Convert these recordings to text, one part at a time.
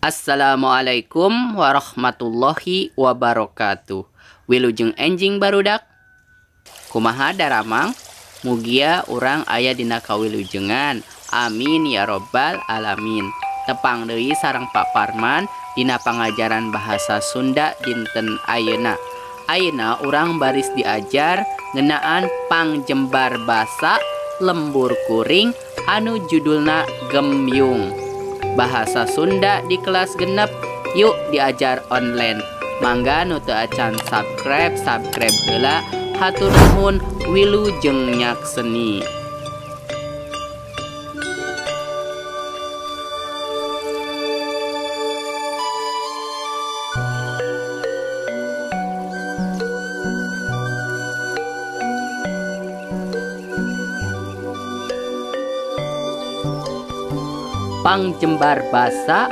Assalamualaikum warahmatullahi wabarakatuh. Wilujeng enjing barudak. Kumaha daramang? Mugia urang aya dina kawilujengan. Amin ya robbal alamin. Tepang deui sareng Pak Parman dina pangajaran bahasa Sunda dinten ayeuna. Ayeuna urang baris diajar ngeunaan pangjembar basa lembur kuring anu judulna gemyung. Bahasa Sunda di kelas genep, yuk diajar online. Mangga nu teu acan subscribe heula. Hatur nuhun, wilujeng nyakseni. Pangjembar basa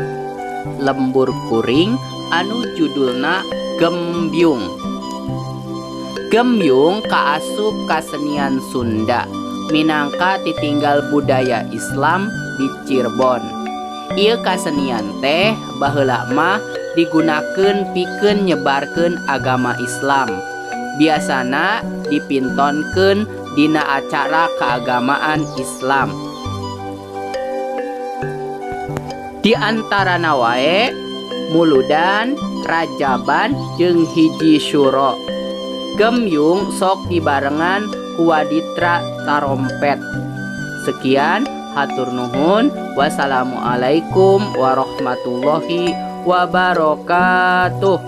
lembur kuring anu judulna gembyung. Gembyung kaasup kasenian Sunda minangka titinggal budaya Islam di Cirebon. Ieu kasenian teh baheula mah digunakeun pikeun nyebarkeun agama Islam. Biasana dipintonkeun dina acara keagamaan Islam. Di antara nawae muludan, rajaban, jeung hiji syuro. Gemyung sok dibarengan ku waditra tarompet. Sekian, hatur nuhun. Wassalamualaikum warahmatullahi wabarakatuh.